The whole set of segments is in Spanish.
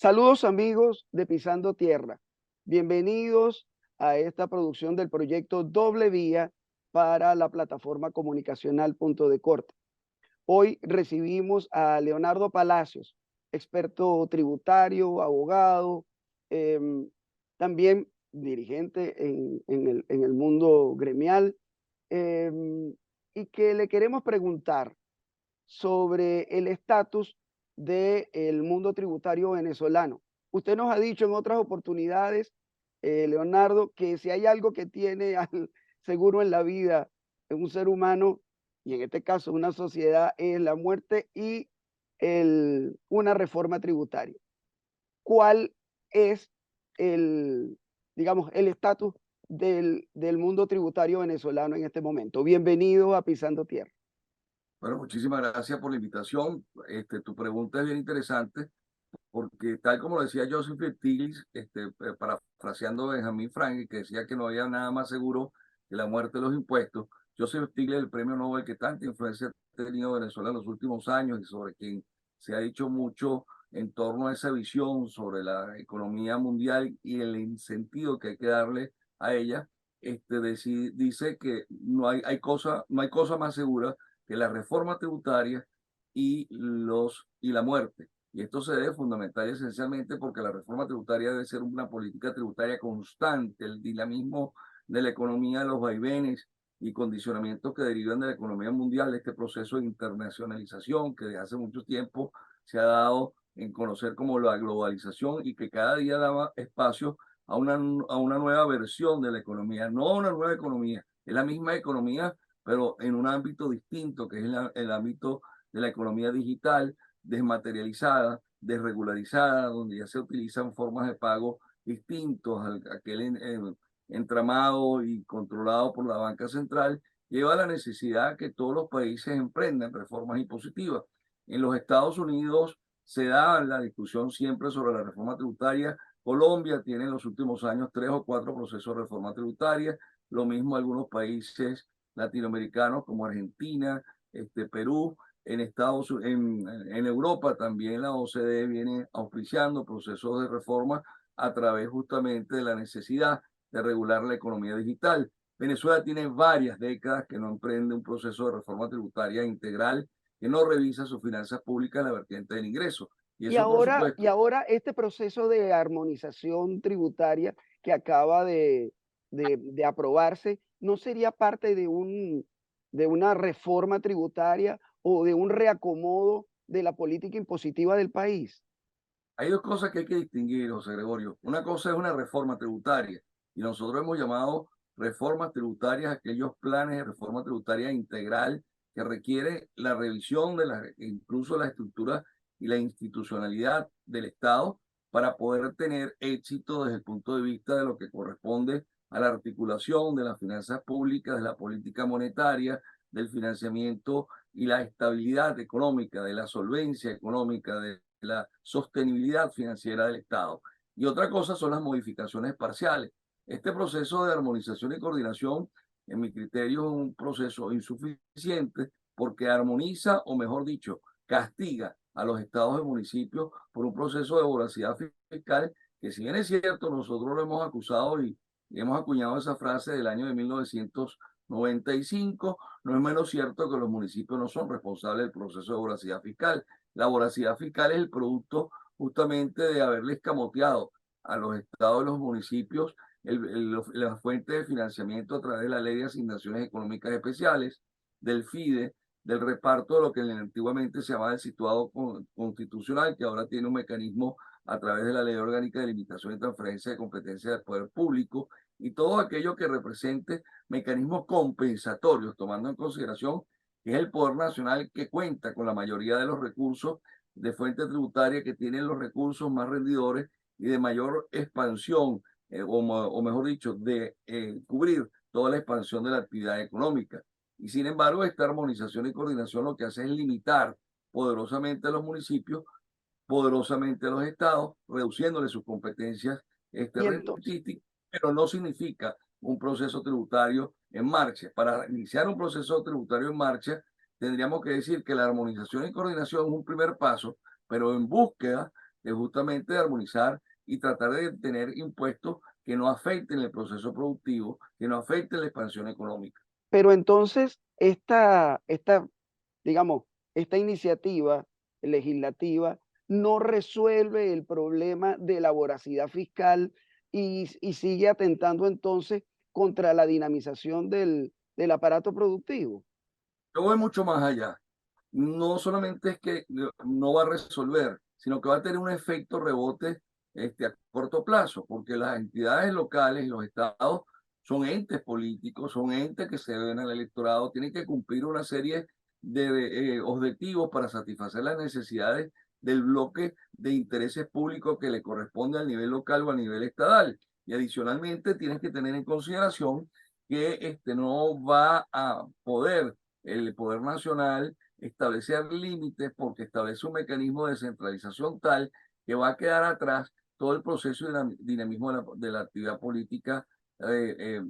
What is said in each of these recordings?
Saludos amigos de Pisando Tierra. Bienvenidos a esta producción del proyecto Doble Vía para la plataforma comunicacional Punto de Corte. Hoy recibimos a Leonardo Palacios, experto tributario, abogado, em, también dirigente en el mundo gremial, em, y que le queremos preguntar sobre el estatus del mundo tributario venezolano. Usted nos ha dicho en otras oportunidades, Leonardo, que si hay algo que tiene al seguro en la vida, en un ser humano, y en este caso una sociedad, es la muerte y una reforma tributaria. ¿Cuál es el, digamos, el estatus del mundo tributario venezolano en este momento? Bienvenido a Pisando Tierra. Bueno, muchísimas gracias por la invitación. Tu pregunta es bien interesante porque tal como lo decía Joseph Stiglitz, parafraseando a Benjamin Franklin, que decía que no había nada más seguro que la muerte de los impuestos, Joseph Stiglitz, el premio Nobel que tanta influencia ha tenido Venezuela en los últimos años y sobre quien se ha dicho mucho en torno a esa visión sobre la economía mundial y el sentido que hay que darle a ella, dice que no hay cosa más segura que la reforma tributaria y la muerte. Y esto se debe fundamental y esencialmente porque la reforma tributaria debe ser una política tributaria constante, el dinamismo de la economía, los vaivenes y condicionamientos que derivan de la economía mundial, de este proceso de internacionalización que desde hace mucho tiempo se ha dado en conocer como la globalización y que cada día daba espacio a una nueva versión de la economía, no una nueva economía, es la misma economía, pero en un ámbito distinto, que es el ámbito de la economía digital, desmaterializada, desregularizada, donde ya se utilizan formas de pago distintos al aquel entramado y controlado por la banca central, lleva a la necesidad que todos los países emprendan reformas impositivas. En los Estados Unidos se da la discusión siempre sobre la reforma tributaria. Colombia tiene en los últimos años 3 o 4 procesos de reforma tributaria, lo mismo algunos países latinoamericanos como Argentina, Perú, en Europa también la OCDE viene auspiciando procesos de reforma a través justamente de la necesidad de regular la economía digital. Venezuela tiene varias décadas que no emprende un proceso de reforma tributaria integral, que no revisa sus finanzas públicas en la vertiente del ingreso. Y Y eso, por ahora, y supuesto, ahora este proceso de armonización tributaria que acaba de aprobarse, ¿no sería parte de una reforma tributaria o de un reacomodo de la política impositiva del país? hay dos cosas que hay que distinguir, José Gregorio. Una cosa es una reforma tributaria y nosotros hemos llamado reformas tributarias aquellos planes de reforma tributaria integral que requiere la revisión incluso la estructura y la institucionalidad del Estado para poder tener éxito desde el punto de vista de lo que corresponde a la articulación de las finanzas públicas, de la política monetaria, del financiamiento y la estabilidad económica, de la solvencia económica, de la sostenibilidad financiera del Estado. Y otra cosa son las modificaciones parciales. Este proceso de armonización y coordinación, en mi criterio, es un proceso insuficiente porque armoniza, o mejor dicho, castiga a los estados y municipios por un proceso de voracidad fiscal que, si bien es cierto, nosotros lo hemos acusado y hemos acuñado esa frase del año de 1995, no es menos cierto que los municipios no son responsables del proceso de voracidad fiscal. La voracidad fiscal es el producto justamente de haberle escamoteado a los estados y los municipios la fuente de financiamiento a través de la Ley de Asignaciones Económicas Especiales, del FIDE, del reparto de lo que antiguamente se llamaba el situado constitucional, que ahora tiene un mecanismo a través de la Ley Orgánica de Limitación y Transferencia de Competencias del Poder Público, y todo aquello que represente mecanismos compensatorios, tomando en consideración que es el Poder Nacional que cuenta con la mayoría de los recursos de fuente tributaria, que tienen los recursos más rendidores y de mayor expansión, o mejor dicho, de cubrir toda la expansión de la actividad económica. Y sin embargo, esta armonización y coordinación lo que hace es limitar poderosamente a los municipios, poderosamente a los estados, reduciéndole sus competencias Y entonces, rentísticas, pero no significa un proceso tributario en marcha. Para iniciar un proceso tributario en marcha, tendríamos que decir que la armonización y coordinación es un primer paso, pero en búsqueda de justamente de armonizar y tratar de tener impuestos que no afecten el proceso productivo, que no afecten la expansión económica. Pero entonces, digamos, esta iniciativa legislativa no resuelve el problema de la voracidad fiscal y sigue atentando entonces contra la dinamización del aparato productivo. Yo voy mucho más allá. No solamente es que no va a resolver, sino que va a tener un efecto rebote a corto plazo, porque las entidades locales y los estados son entes políticos, son entes que se ven al electorado, tienen que cumplir una serie de objetivos para satisfacer las necesidades del bloque de intereses públicos que le corresponde al nivel local o a nivel estatal. Y adicionalmente tienes que tener en consideración que no va a poder el poder nacional establecer límites porque establece un mecanismo de centralización tal que va a quedar atrás todo el proceso de dinamismo de la actividad política,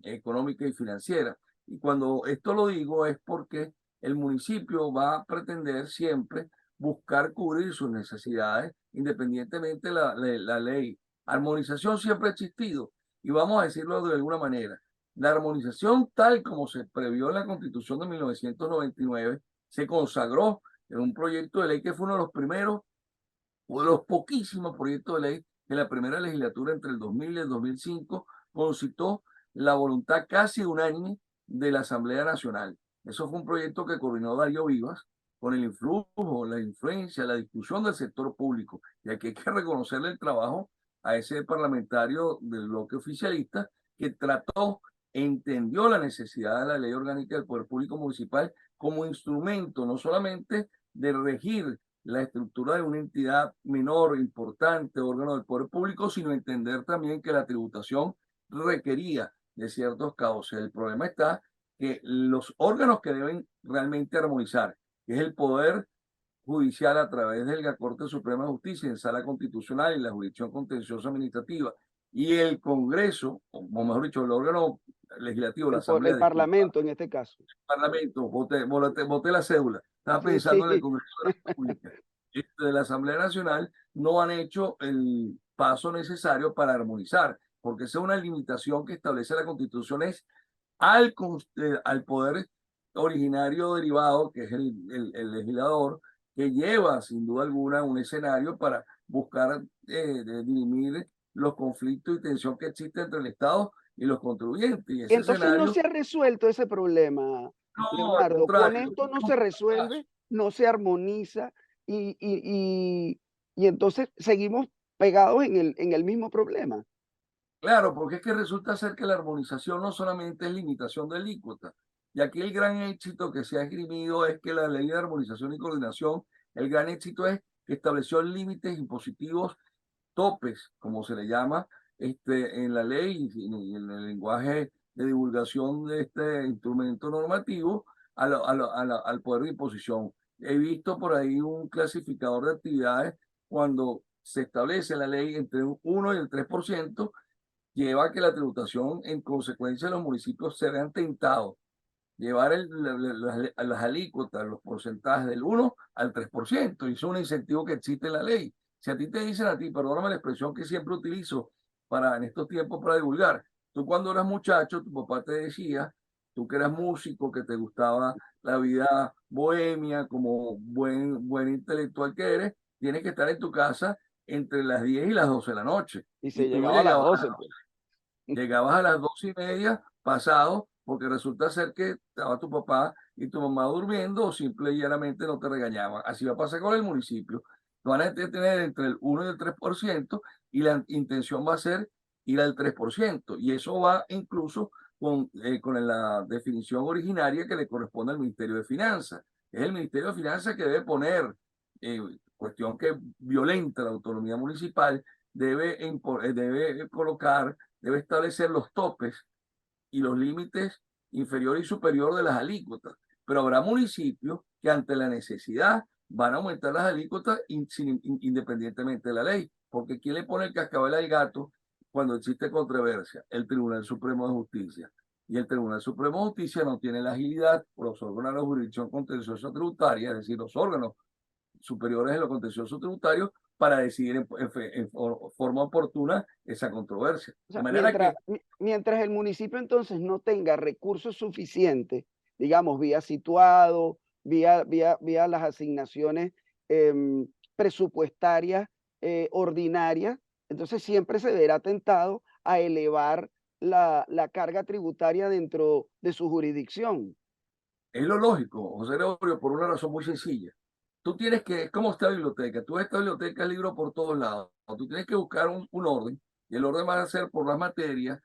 económica y financiera. Y cuando esto lo digo es porque el municipio va a pretender siempre buscar cubrir sus necesidades independientemente de la ley. Armonización siempre ha existido y vamos a decirlo de alguna manera. La armonización tal como se previó en la Constitución de 1999 se consagró en un proyecto de ley que fue uno de los primeros o de los poquísimos proyectos de ley que la primera legislatura entre el 2000 y el 2005 concitó la voluntad casi unánime de la Asamblea Nacional. Eso fue un proyecto que coordinó Darío Vivas con el influjo, la influencia, la discusión del sector público. Y aquí hay que reconocerle el trabajo a ese parlamentario del bloque oficialista que trató, entendió la necesidad de la ley orgánica del Poder Público Municipal como instrumento no solamente de regir la estructura de una entidad menor, importante, órgano del poder público, sino entender también que la tributación requería de ciertos cauces. El problema está que los órganos que deben realmente armonizar, que es el poder judicial a través de la Corte Suprema de Justicia en Sala Constitucional y la Jurisdicción Contenciosa Administrativa, y el Congreso, o mejor dicho, el órgano legislativo, la El Asamblea, disculpa, Parlamento en este caso. Parlamento, voté la cédula. Estaba Sí, pensando en el sí. Congreso de la República. De la Asamblea Nacional no han hecho el paso necesario para armonizar, porque esa es una limitación que establece la Constitución, es al poder originario derivado, que es el legislador, que lleva sin duda alguna un escenario para buscar dirimir los conflictos y tensión que existe entre el Estado y los contribuyentes. Y ese Entonces no se escenario, ha resuelto ese problema, no, al Leonardo. Con contrario, esto no se resuelve, no se armoniza y entonces seguimos pegados en el mismo problema. claro, porque es que resulta ser que la armonización no solamente es limitación de alícuota. Y aquí el gran éxito que se ha esgrimido es que la ley de armonización y coordinación, el gran éxito es que estableció límites impositivos, topes, como se le llama, en la ley y en el lenguaje de divulgación de este instrumento normativo al poder de imposición. He visto por ahí un clasificador de actividades cuando se establece la ley entre un 1 y el 3%, lleva a que la tributación, en consecuencia, de los municipios se vean tentados llevar las alícuotas, los porcentajes del 1 al 3%, y eso es un incentivo que existe en la ley. Si a ti te dicen a ti, perdóname la expresión que siempre utilizo en estos tiempos para divulgar, tú cuando eras muchacho, tu papá te decía, tú que eras músico, que te gustaba la vida bohemia, como buen intelectual que eres, tienes que estar en tu casa entre las 10 y las 12 de la noche. Y Y se tú no llegaba a las llegabas 12 pues. Llegabas a las 2:30 pasado, porque resulta ser que estaba tu papá y tu mamá durmiendo o simple y llanamente no te regañaban. Así va a pasar con el municipio. Van a tener entre el 1 y el 3% y la intención va a ser ir al 3%. Y eso va incluso con la definición originaria que le corresponde al Ministerio de Finanzas. Es el Ministerio de Finanzas que debe poner, cuestión que violenta la autonomía municipal, debe colocar, debe establecer los topes y los límites inferior y superior de las alícuotas. Pero habrá municipios que ante la necesidad van a aumentar las alícuotas independientemente de la ley. Porque ¿quién le pone el cascabel al gato cuando existe controversia? El Tribunal Supremo de Justicia. Y el Tribunal Supremo de Justicia no tiene la agilidad por los órganos de la jurisdicción contenciosa tributaria, es decir, los órganos superiores en lo contencioso tributario, para decidir forma oportuna esa controversia. O De sea, manera que mientras el municipio entonces no tenga recursos suficientes, digamos, vía situado, vía las asignaciones presupuestarias ordinarias, entonces siempre se verá tentado a elevar la carga tributaria dentro de su jurisdicción. es lo lógico, José Gregorio, por una razón muy sencilla. Tú tienes que, es como esta biblioteca, tú esta biblioteca libros por todos lados, tú tienes que buscar un orden, y el orden va a ser por las materias,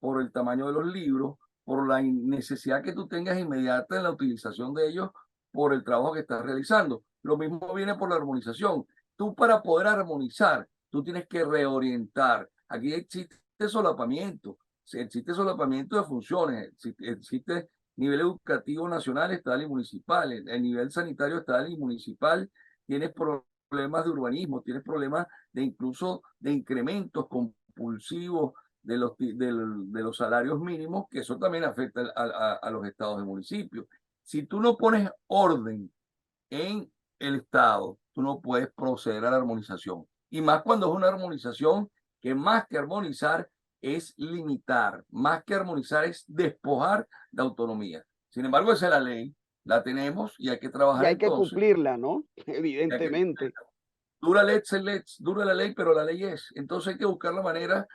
por el tamaño de los libros, por la necesidad que tú tengas inmediata en la utilización de ellos, por el trabajo que estás realizando. Lo mismo viene por la armonización. Tú para poder armonizar, tú tienes que reorientar. Aquí existe solapamiento, existe solapamiento de funciones, existe nivel educativo nacional, estatal y municipal, el nivel sanitario estatal y municipal, tienes problemas de urbanismo, tienes problemas de incluso de incrementos compulsivos de los salarios mínimos, que eso también afecta a los estados y municipios. Si tú no pones orden en el estado, tú no puedes proceder a la armonización. Y más cuando es una armonización que más que armonizar es limitar, más que armonizar es despojar de autonomía. Sin embargo, esa es la ley, la tenemos y hay que Y trabajar hay que entonces. cumplirla, ¿no? Hay que, Evidentemente. dura la ley, pero la ley es. Entonces hay que buscar la manera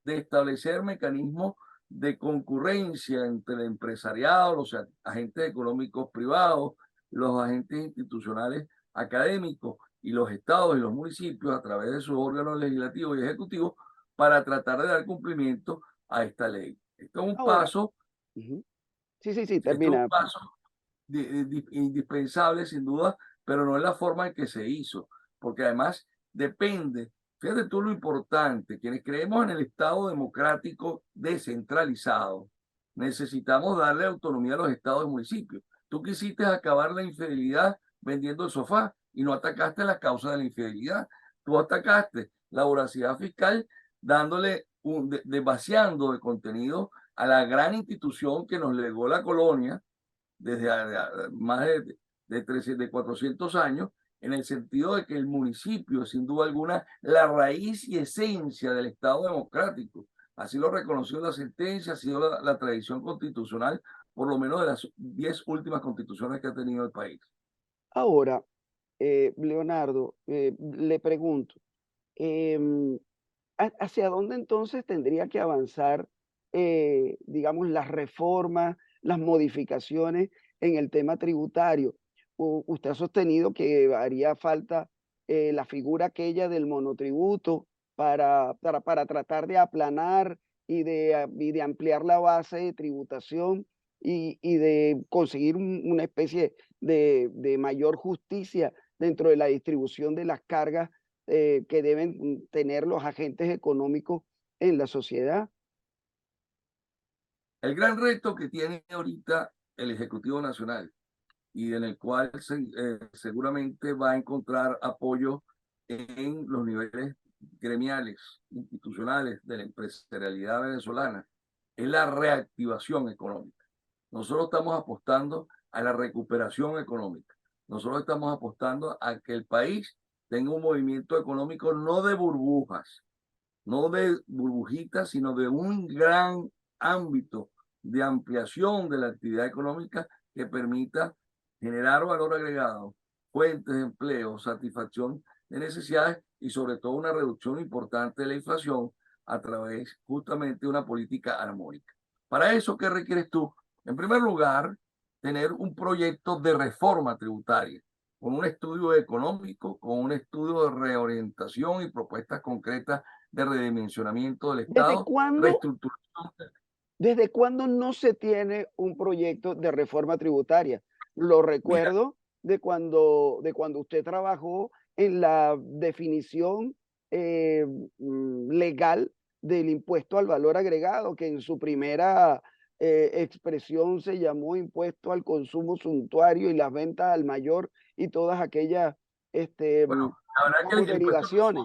de establecer mecanismos de concurrencia entre el empresariado, los agentes económicos privados, los agentes institucionales académicos y los estados y los municipios a través de sus órganos legislativos y ejecutivos para tratar de dar cumplimiento a esta ley. Esto es un Ahora, paso, ujú. Sí, sí, sí, esto es un termina. paso indispensable sin duda, pero no es la forma en que se hizo, porque además depende, fíjate tú lo importante, quienes creemos en el Estado democrático descentralizado, necesitamos darle autonomía a los estados y municipios. Tú quisiste acabar la infidelidad vendiendo el sofá y no atacaste la causa de la infidelidad, tú atacaste la voracidad fiscal dándole vaciando de contenido a la gran institución que nos legó la colonia desde más de 400 años, en el sentido de que el municipio, sin duda alguna, la raíz y esencia del Estado democrático. Así lo reconoció la sentencia, ha sido la tradición constitucional, por lo menos de las 10 últimas constituciones que ha tenido el país. Ahora, Leonardo, le pregunto, em, ¿hacia dónde entonces tendría que avanzar, digamos, las reformas, las modificaciones en el tema tributario? Usted ha sostenido que haría falta la figura aquella del monotributo para tratar de aplanar y de ampliar la base de tributación y de conseguir una especie de mayor justicia dentro de la distribución de las cargas que deben tener los agentes económicos en la sociedad. El gran reto que tiene ahorita el Ejecutivo Nacional y en el cual seguramente va a encontrar apoyo en los niveles gremiales, institucionales de la empresarialidad venezolana, es la reactivación económica. Nosotros estamos apostando a la recuperación económica. Nosotros estamos apostando a que el país tenga un movimiento económico no de burbujas, no de burbujitas, sino de un gran ámbito de ampliación de la actividad económica que permita generar valor agregado, fuentes de empleo, satisfacción de necesidades y sobre todo una reducción importante de la inflación a través justamente de una política armónica. Para eso, ¿qué requieres tú? En primer lugar, tener un proyecto de reforma tributaria con un estudio económico, con un estudio de reorientación y propuestas concretas de redimensionamiento del ¿Desde Estado, cuándo, reestructuración. desde cuándo no se tiene un proyecto de reforma tributaria? Lo Mira, recuerdo de cuando usted trabajó en la definición legal del impuesto al valor agregado, que en su primera expresión se llamó impuesto al consumo suntuario y las ventas al mayor y todas aquellas, bueno, la verdad que digamos, derivaciones.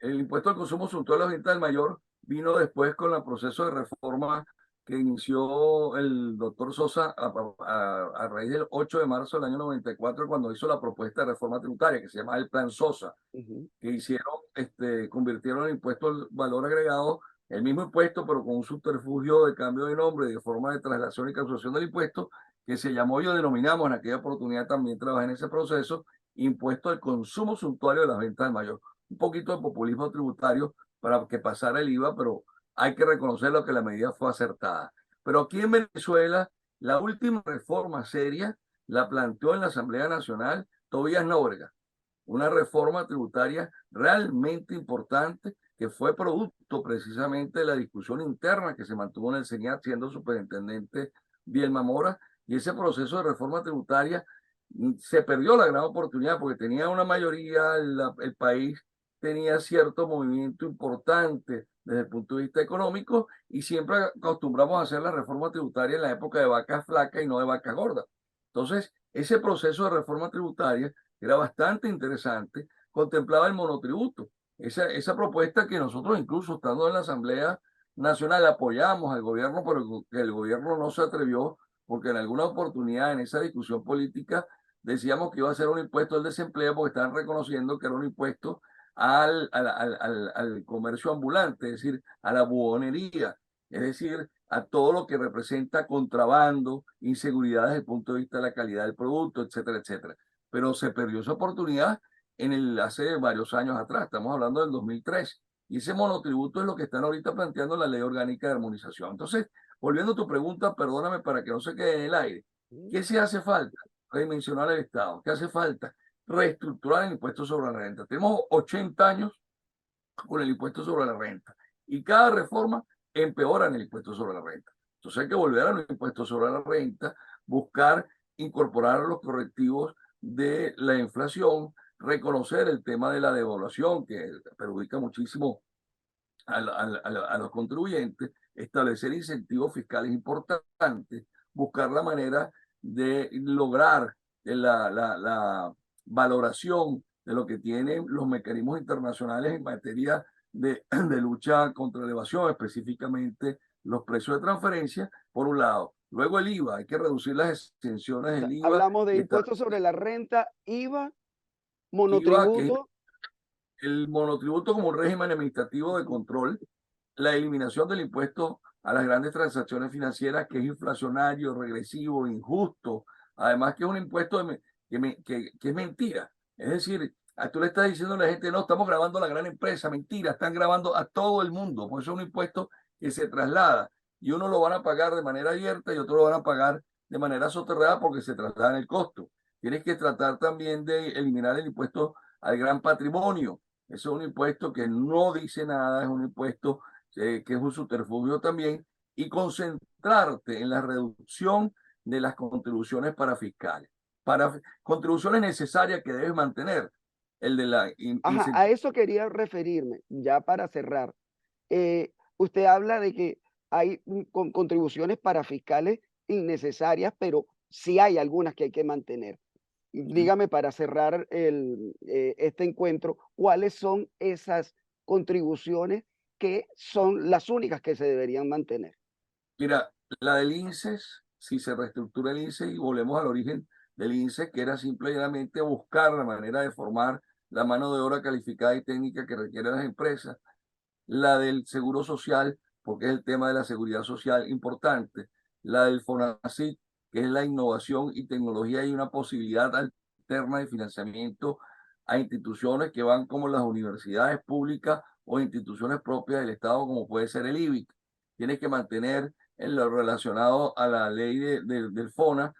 el impuesto al consumo suntuario a la venta del mayor vino después con el proceso de reforma que inició el doctor Sosa a raíz del 8 de marzo del año 94, cuando hizo la propuesta de reforma tributaria, que se llama el Plan Sosa, Ujú. que hicieron, convirtieron el impuesto al valor agregado, el mismo impuesto, pero con un subterfugio de cambio de nombre, de forma de traslación y cancelación del impuesto, que se llamó, yo denominamos en aquella oportunidad, también trabajé en ese proceso, impuesto al consumo suntuario de las ventas al mayor. Un poquito de populismo tributario para que pasara el IVA, pero hay que reconocerlo que la medida fue acertada. Pero aquí en Venezuela, la última reforma seria la planteó en la Asamblea Nacional Tobías Nóbrega, una reforma tributaria realmente importante que fue producto precisamente de la discusión interna que se mantuvo en el SENIAT siendo superintendente Bielma Mora, y ese proceso de reforma tributaria se perdió la gran oportunidad porque tenía una mayoría, el país tenía cierto movimiento importante desde el punto de vista económico y siempre acostumbramos a hacer la reforma tributaria en la época de vacas flacas y no de vacas gordas. Entonces, ese proceso de reforma tributaria era bastante interesante, contemplaba el monotributo. Esa propuesta que nosotros incluso estando en la Asamblea Nacional apoyamos al gobierno, pero que el gobierno no se atrevió porque en alguna oportunidad en esa discusión política decíamos que iba a ser un impuesto al desempleo porque estaban reconociendo que era un impuesto al comercio ambulante, es decir, a la buhonería, es decir, a todo lo que representa contrabando, inseguridad desde el punto de vista de la calidad del producto, etcétera, etcétera. Pero se perdió esa oportunidad hace varios años atrás, estamos hablando del 2003, y ese monotributo es lo que están ahorita planteando la Ley Orgánica de Armonización. Entonces, volviendo a tu pregunta, perdóname para que no se quede en el aire, ¿qué se hace falta? Redimensionar el Estado. ¿Qué hace falta? Reestructurar el impuesto sobre la renta. Tenemos 80 años con el impuesto sobre la renta y cada reforma empeora en el impuesto sobre la renta. Entonces hay que volver al impuesto sobre la renta, buscar incorporar los correctivos de la inflación, reconocer el tema de la devaluación que perjudica muchísimo a los contribuyentes, establecer incentivos fiscales importantes, buscar la manera de lograr la valoración de lo que tienen los mecanismos internacionales en materia de lucha contra la evasión, específicamente los precios de transferencia, por un lado. Luego el IVA, hay que reducir las exenciones O sea, del IVA hablamos de y impuestos sobre la renta, IVA, IVA, que es monotributo. el monotributo como un régimen administrativo de Ujú. control, la eliminación del impuesto a las grandes transacciones financieras, que es inflacionario, regresivo, injusto, además que es un impuesto que es mentira. Es decir, tú le estás diciendo a la gente, no, estamos grabando a la gran empresa, mentira, están grabando a todo el mundo, por eso es un impuesto que se traslada y uno lo van a pagar de manera abierta y otro lo van a pagar de manera soterrada porque se traslada en el costo. Tienes que tratar también de eliminar el impuesto al gran patrimonio. Eso es un impuesto que no dice nada, es un impuesto que es un subterfugio también, y concentrarte en la reducción de las contribuciones para fiscales, para contribuciones necesarias que debes mantener, el de la Ajá, a eso quería referirme, ya para cerrar. Usted habla de que hay contribuciones para fiscales innecesarias, pero sí hay algunas que hay que mantener. Dígame para cerrar este encuentro, ¿cuáles son esas contribuciones que son las únicas que se deberían mantener? Mira, la del INSES, si se reestructura el INSES y volvemos al origen del INSES, que era simplemente buscar la manera de formar la mano de obra calificada y técnica que requieren las empresas, la del seguro social, porque es el tema de la seguridad social importante, la del FONACYT, que es la innovación y tecnología y una posibilidad alterna de financiamiento a instituciones que van como las universidades públicas o instituciones propias del Estado, como puede ser el IBIC. Tienes que mantener en lo relacionado a la ley del FONA,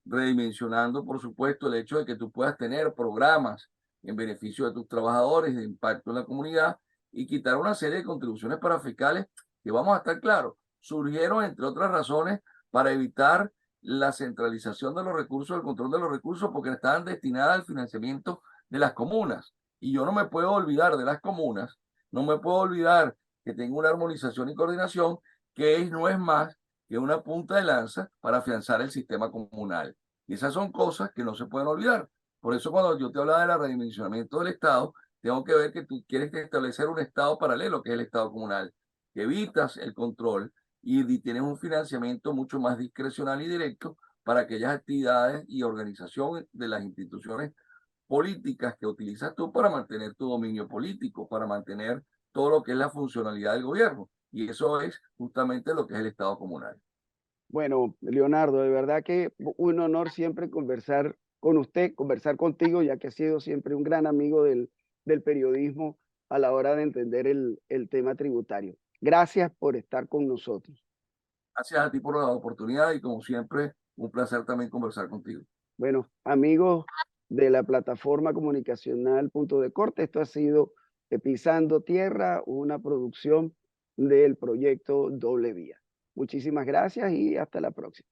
redimensionando, por supuesto, el hecho de que tú puedas tener programas en beneficio de tus trabajadores, de impacto en la comunidad, y quitar una serie de contribuciones para fiscales que, vamos a estar claros, surgieron, entre otras razones, para evitar la centralización de los recursos, el control de los recursos, porque estaban destinadas al financiamiento de las comunas. Y yo no me puedo olvidar de las comunas, no me puedo olvidar que tengo una armonización y coordinación no es más que una punta de lanza para afianzar el sistema comunal. Y esas son cosas que no se pueden olvidar. Por eso cuando yo te hablaba del redimensionamiento del Estado, tengo que ver que tú quieres establecer un Estado paralelo, que es el Estado comunal, que evitas el control y tienes un financiamiento mucho más discrecional y directo para aquellas actividades y organizaciones de las instituciones políticas que utilizas tú para mantener tu dominio político, para mantener todo lo que es la funcionalidad del gobierno. Y eso es justamente lo que es el Estado comunal. Bueno, Leonardo, de verdad que un honor siempre conversar con usted, conversar contigo, ya que ha sido siempre un gran amigo del periodismo a la hora de entender el tema tributario. Gracias por estar con nosotros. Gracias a ti por la oportunidad y como siempre, un placer también conversar contigo. Bueno, amigos de la plataforma comunicacional Punto de Corte, esto ha sido Pisando Tierra, una producción del proyecto Doble Vía. Muchísimas gracias y hasta la próxima.